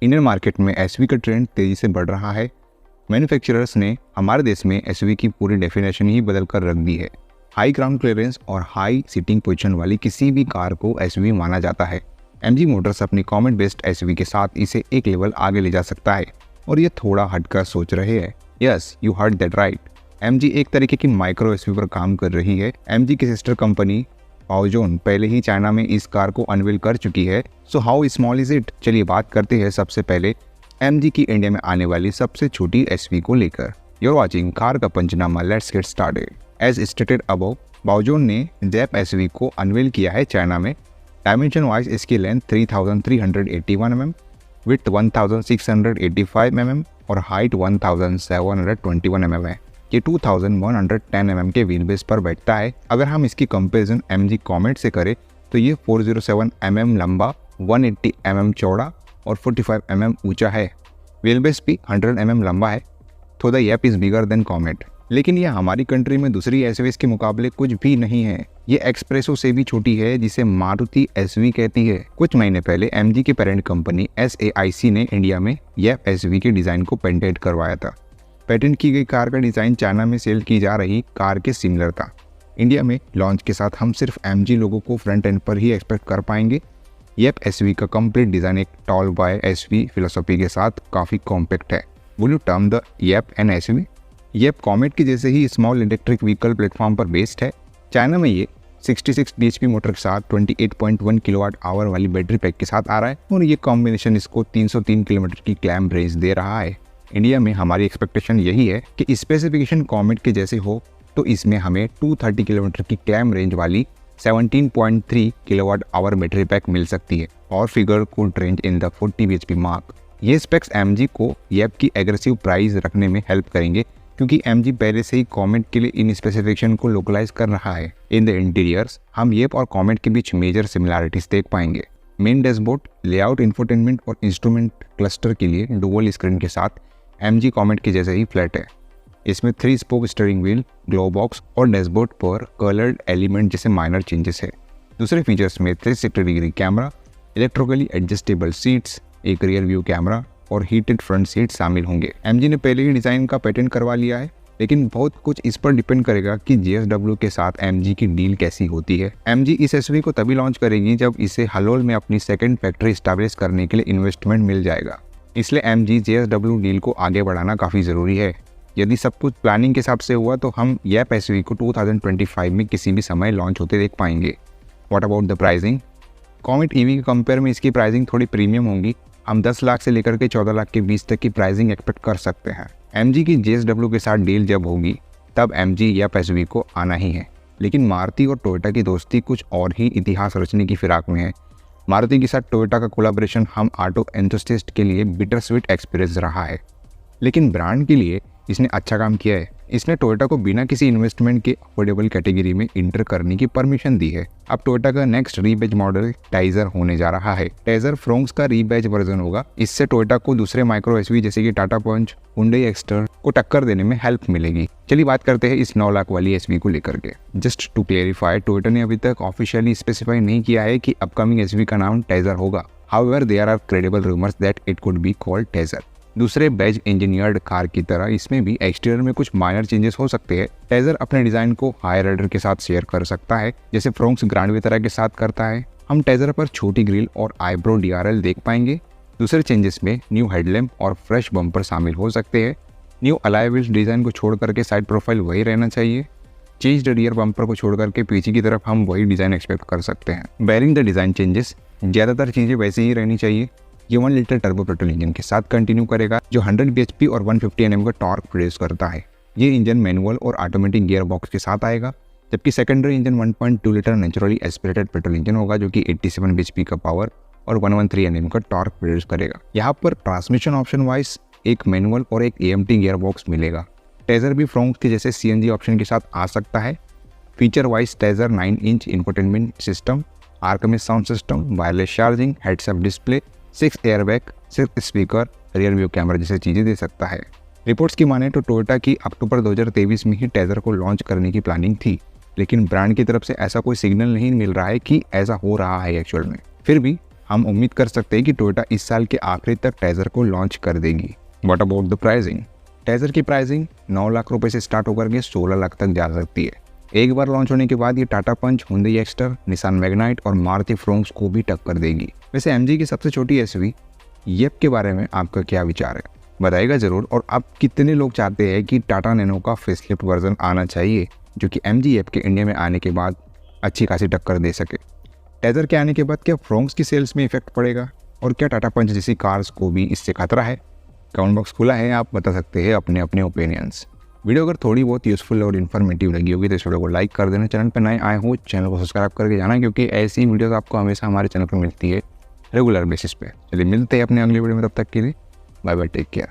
Indian market में SUV का trend तेजी से बढ़ रहा है। मैन्युफैक्चरर्स ने हमारे देश में एसयूवी की पूरी डेफिनेशन ही बदल कर रख दी है। हाई ग्राउंड क्लियरेंस और हाई सीटिंग पोजीशन वाली किसी भी कार को एसयूवी माना जाता है। एमजी मोटर्स अपनी कॉमेट बेस्ड एसयूवी के साथ इसे एक लेवल आगे ले जा सकता है और ये थोड़ा हटकर सोच रहे हैं। Yes, you heard that right. MG एक तरीके की माइक्रो एसयूवी पर काम कर रही है। एमजी की सिस्टर कंपनी बाओजोन पहले ही चाइना में इस कार को अनवील कर चुकी है। So how small is it? चलिए बात करते हैं सबसे पहले एमजी की इंडिया में आने वाली सबसे छोटी एसयूवी को लेकर। यूर वॉचिंग कार का पंचनामा, let's get started. As stated above, Baojun Yep SUV एसयूवी को अनवील किया है चाइना में। डायमेंशन वाइज इसकी लेंथ 3381 mm, विड्थ 1685 mm और हाइट 1721 mm है। ये 2110 mm के व्हील बेस पर बैठता है। अगर हम इसकी कंपैरिजन एमजी कॉमेट से करें तो ये 407 mm लंबा, 180 mm चौड़ा और 45 mm ऊंचा है। व्हील बेस भी 100 mm लंबा है। तो the Yelp is bigger than comet. लेकिन ये हमारी कंट्री में दूसरी एसयूवीज के मुकाबले कुछ भी नहीं है। ये एक्सप्रेसो से भी छोटी है, जिसे मारुति एसयूवी कहती है। कुछ महीने पहले एमजी की पेरेंट कंपनी SAIC ने इंडिया में येप एसयूवी के डिजाइन को पेटेंट करवाया था। पेटेंट की गई कार का डिजाइन चाइना में सेल की जा रही कार के सिमिलर था। इंडिया में लॉन्च के साथ हम सिर्फ एमजी लोगों को फ्रंट एंड पर ही एक्सपेक्ट कर पाएंगे। येप एसयूवी का कंप्लीट डिजाइन एक टॉल बॉय एसयूवी फिलोसॉफी के साथ काफी कॉम्पैक्ट है। Will you term the Yelp N SUV? Yelp comet की जैसे ही स्मॉल इलेक्ट्रिक व्हीकल प्लेटफॉर्म पर बेस्ड है। चाइना में ये 66 bhp मोटर के साथ 28.1 kWh वाली बैटरी पैक के साथ आ रहा है और ये कॉम्बिनेशन इसको 303 किलोमीटर की क्लैम्प रेंज दे रहा है। इंडिया में हमारी एक्सपेक्टेशन यही है कि स्पेसिफिकेशन कॉमेट के जैसे हो तो इसमें हमें 230 किलोमीटर की क्लैम्प रेंज वाली 17.3 kWh बैटरी पैक मिल सकती है और figure could range in the 40 bhp mark. ये स्पेक्स एमजी को येप की एग्रेसिव प्राइस रखने में हेल्प करेंगे, क्योंकि एमजी पहले से ही कॉमेट के लिए इन स्पेसिफिकेशन को लोकलाइज कर रहा है। इन द इंटीरियर्स हम येप और कॉमेट के बीच मेजर सिमिलैरिटीज देख पाएंगे। मेन डैशबोर्ड, लेआउट, इंफोटेनमेंट और इंस्ट्रूमेंट क्लस्टर के लिए डुअल स्क्रीन के साथ एमजी कॉमेट के जैसे ही फ्लैट है। इसमें 3 spoke steering wheel, glove box और डैशबोर्ड पर कलर्ड एलिमेंट जैसे माइनर चेंजेस है। दूसरे फीचर्स में 360 degree camera, electrically adjustable seats, एक रियर व्यू कैमरा और हीटेड फ्रंट सीट शामिल होंगे। एमजी ने पहले ही डिजाइन का पेटेंट करवा लिया है, लेकिन बहुत कुछ इस पर डिपेंड करेगा कि JSW के साथ एमजी की डील कैसी होती है। एमजी इस एसयूवी को तभी लॉन्च करेगी जब इसे हलोल में अपनी सेकंड फैक्ट्री स्टैब्लिश करने के लिए इन्वेस्टमेंट मिल जाएगा। इसलिए एमजी JSW डील को आगे बढ़ाना काफी जरूरी है। यदि सब कुछ प्लानिंग के हिसाब से हुआ तो हम येप एसयूवी को 2025 में किसी भी समय लॉन्च होते देख पाएंगे। What about the pricing? Comet EV के कंपेयर में इसकी प्राइसिंग थोड़ी प्रीमियम होगी। हम 10 लाख से लेकर के 14 लाख के बीच तक की प्राइसिंग एक्सपेक्ट कर सकते हैं। एमजी की JSW के साथ डील जब होगी तब एमजी या एसयूवी को आना ही है। लेकिन मारुति और टोयोटा की दोस्ती कुछ और ही इतिहास रचने की फिराक में है। मारुति के साथ टोयोटा का कोलैबोरेशन हम ऑटो एंथुसियास्ट के लिए बिटर स्वीट एक्सपीरियंस रहा है, लेकिन ब्रांड के लिए इसने अच्छा काम किया है। इसने टोयोटा को बिना किसी इन्वेस्टमेंट के अफोर्डेबल कैटेगरी में इंटर करने की परमिशन दी है। अब टोयोटा का नेक्स्ट रीबैज मॉडल टाइजर होने जा रहा है। टाइजर फ्रोंक्स का रीबैज वर्जन होगा। इससे टोयोटा को दूसरे माइक्रो एसयूवी जैसे कि टाटा पंच, हुंडई एक्स्टर को टक्कर देने में हेल्प मिलेगी। चलिए बात करते हैं इस 9 लाख वाली एसयूवी को लेकर के। जस्ट टू क्लेरिफाई, टोयोटा ने अभी तक ऑफिशियली स्पेसिफाई नहीं किया है कि अपकमिंग एसयूवी का नाम टाइजर होगा। However there are credible rumours that it could be called Taisor. दूसरे बैज इंजीनियर्ड कार की तरह इसमें भी एक्सटीरियर में कुछ माइनर चेंजेस हो सकते हैं। टाइजर अपने डिजाइन को हायर राइडर के साथ शेयर कर सकता है, जैसे फ्रोंक्स ग्रैंड विटारा के साथ करता है। हम टाइजर पर छोटी ग्रिल और आईब्रो DRL देख पाएंगे। दूसरे चेंजेस में न्यू हेडलैम्प और फ्रेश बम्पर शामिल हो सकते हैं। न्यू अलॉय व्हील्स डिजाइन को छोड़ करके साइड प्रोफाइल वही रहना चाहिए। चेंज्ड रियर बम्पर को छोड़ करके पीछे की तरफ हम वही डिजाइन एक्सपेक्ट कर सकते हैं। बेयरिंग द डिजाइन चेंजेस, ज्यादातर चीजें वैसे ही रहनी चाहिए। ये 1 लीटर टर्बो पेट्रोल इंजन के साथ कंटिन्यू करेगा, जो 100 bhp और 150 Nm का टॉर्क प्रोड्यूस करता है। ये इंजन मैनुअल और ऑटोमेटिक गियर बॉक्स के साथ आएगा, जबकि secondary engine 1.2 litre naturally aspirated petrol engine होगा, जो कि 87 bhp का पावर और 113 Nm का टॉर्क प्रोड्यूस करेगा। यहाँ पर ट्रांसमिशन ऑप्शन वाइज एक मैनुअल और एक AMT गियर बॉक्स मिलेगा। टाइजर भी फ्रोंक्स के जैसे CNG ऑप्शन के साथ आ सकता है। Feature wise Taisor 9 inch infotainment system, Arkamys sound system, wireless charging, heads up display, 6 airbag, 6 speaker, rear view camera जैसी चीजें दे सकता है। रिपोर्ट्स की माने तो टोयोटा की अक्टूबर 2023 में ही टाइजर को लॉन्च करने की प्लानिंग थी, लेकिन ब्रांड की तरफ से ऐसा कोई सिग्नल नहीं मिल रहा है कि ऐसा हो रहा है एक्चुअल में। फिर भी हम उम्मीद कर सकते हैं कि टोयोटा इस साल के आखिरी तक टेजर को लॉन्च कर देगी। What about the pricing? Taser की प्राइसिंग 9 लाख रुपए से स्टार्ट होकर के 16 लाख तक जा सकती है। एक बार लॉन्च होने के बाद ये टाटा पंच, हुंडई एक्स्टर, निसान मैग्नाइट और मारुति फ्रोंक्स को भी टक्कर देगी। वैसे एमजी की सबसे छोटी एसयूवी येप के बारे में आपका क्या विचार है, बताइएगा जरूर। और आप कितने लोग चाहते हैं कि टाटा नैनो का फेसलिफ्ट वर्जन आना चाहिए जो कि एमजी येप के इंडिया में आने के बाद अच्छी खासी टक्कर दे सके? टेजर के आने के बाद क्या फ्रोंक्स की सेल्स में इफेक्ट पड़ेगा और क्या टाटा पंच जैसी कार्स को भी इससे खतरा है? कमेंट बॉक्स खुला है, आप बता सकते हैं अपने अपने ओपिनियंस। वीडियो अगर थोड़ी बहुत यूजफुल और इन्फॉर्मेटिव लगी होगी तो इस वीडियो को लाइक कर देना। चैनल पर नए आए हो चैनल को सब्सक्राइब करके जाना, क्योंकि ऐसी वीडियोस आपको हमेशा हमारे चैनल पर मिलती है रेगुलर बेसिस पे। चलिए मिलते हैं अपने अगले वीडियो में, तब तक के लिए बाय बाय, टेक केयर।